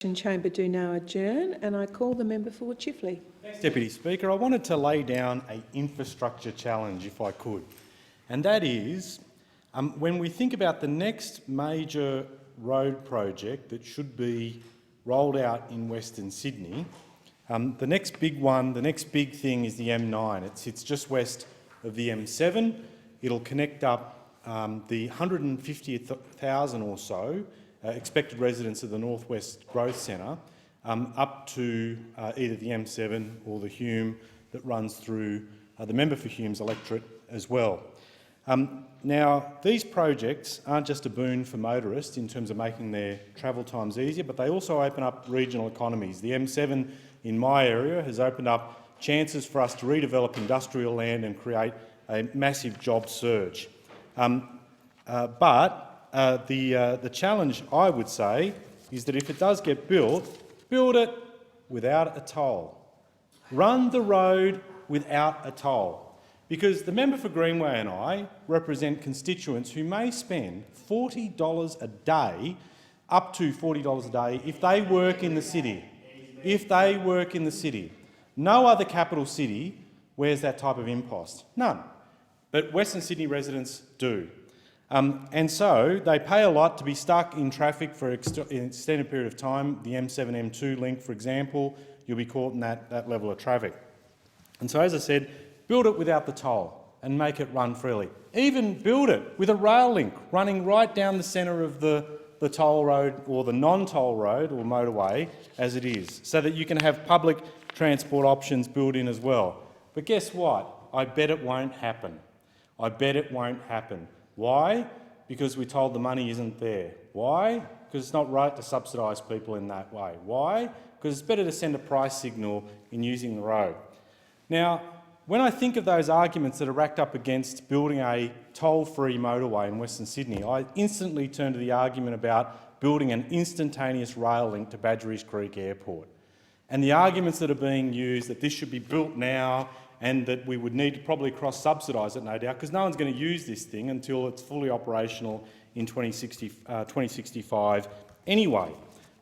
Chamber do now adjourn, and I call the member for Chifley. Thanks, Deputy Speaker. I wanted to lay down an infrastructure challenge, if I could, and that is when we think about the next major road project that should be rolled out in Western Sydney, the next big one, the next big thing is the M9. It sits just west of the M7. It'll connect up the 150,000 or so expected residents of the Northwest Growth Centre up to either the M7 or the Hume that runs through the member for Hume's electorate as well. Now, these projects aren't just a boon for motorists in terms of making their travel times easier, but they also open up regional economies. The M7 in my area has opened up chances for us to redevelop industrial land and create a massive job surge. The challenge, I would say, is that if it does get built, build it without a toll. Run the road without a toll. Because the member for Greenway and I represent constituents who may spend $40 a day, up to $40 a day, if they work in the city. If they work in the city. No other capital city wears that type of impost. None. But Western Sydney residents do. And so they pay a lot to be stuck in traffic for an extended period of time. The M7, M2 link, for example, you'll be caught in that level of traffic. And so, as I said, build it without the toll and make it run freely. Even build it with a rail link running right down the centre of the toll road or the non-toll road or motorway as it is, so that you can have public transport options built in as well. But guess what? I bet it won't happen. I bet it won't happen. Why? Because we're told the money isn't there. Why? Because it's not right to subsidise people in that way. Why? Because it's better to send a price signal in using the road. Now, when I think of those arguments that are racked up against building a toll-free motorway in Western Sydney, I instantly turn to the argument about building an instantaneous rail link to Badgerys Creek Airport. And the arguments that are being used that this should be built now and that we would need to probably cross-subsidise it, no doubt, because no one's going to use this thing until it's fully operational in 2065 anyway.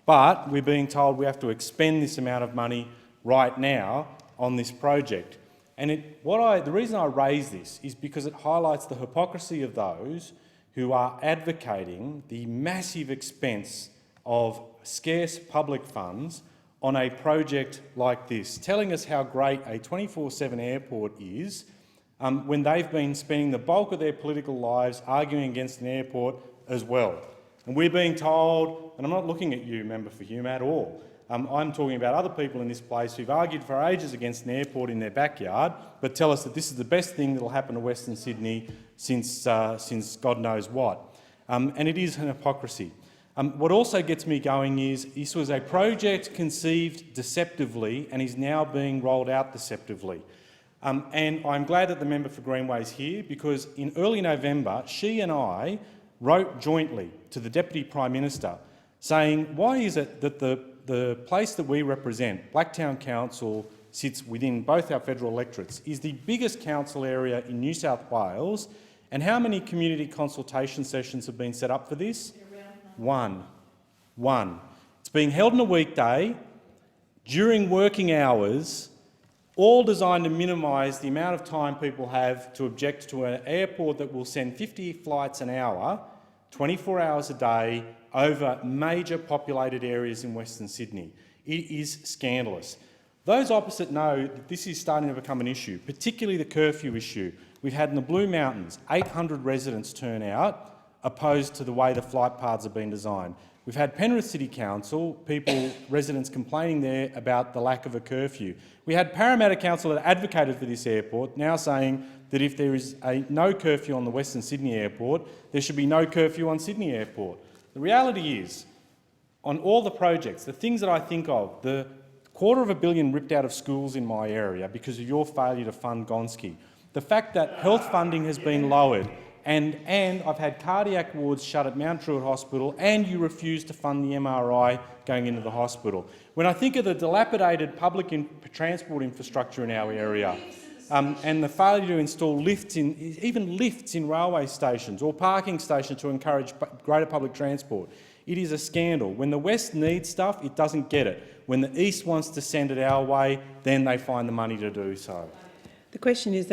But we're being told we have to expend this amount of money right now on this project. And the reason I raise this is because it highlights the hypocrisy of those who are advocating the massive expense of scarce public funds on a project like this, telling us how great a 24/7 airport is when they've been spending the bulk of their political lives arguing against an airport as well. And we're being told, and I'm not looking at you, Member for Hume, at all, I'm talking about other people in this place who've argued for ages against an airport in their backyard, but tell us that this is the best thing that will happen to Western Sydney since God knows what. And it is an hypocrisy. What also gets me going is this was a project conceived deceptively and is now being rolled out deceptively. And I'm glad that the member for Greenway is here because in early November, she and I wrote jointly to the Deputy Prime Minister saying, why is it that the place that we represent, Blacktown Council, sits within both our federal electorates, is the biggest council area in New South Wales, and how many community consultation sessions have been set up for this? One. It's being held on a weekday, during working hours, all designed to minimise the amount of time people have to object to an airport that will send 50 flights an hour, 24 hours a day, over major populated areas in Western Sydney. It is scandalous. Those opposite know that this is starting to become an issue, particularly the curfew issue. We've had in the Blue Mountains 800 residents turn out opposed to the way the flight paths have been designed. We've had Penrith City Council, residents complaining there about the lack of a curfew. We had Parramatta Council that advocated for this airport, now saying that if there is no curfew on the Western Sydney Airport, there should be no curfew on Sydney Airport. The reality is, on all the projects, the things that I think of, the $250 million ripped out of schools in my area because of your failure to fund Gonski, the fact that health funding has been lowered, and I've had cardiac wards shut at Mount Druitt Hospital, and you refuse to fund the MRI going into the hospital. When I think of the dilapidated public transport infrastructure in our area, and the failure to install even lifts in railway stations or parking stations to encourage greater public transport, It is a scandal. When the West needs stuff, it doesn't get it. When the East wants to send it our way, then they find the money to do so. The question is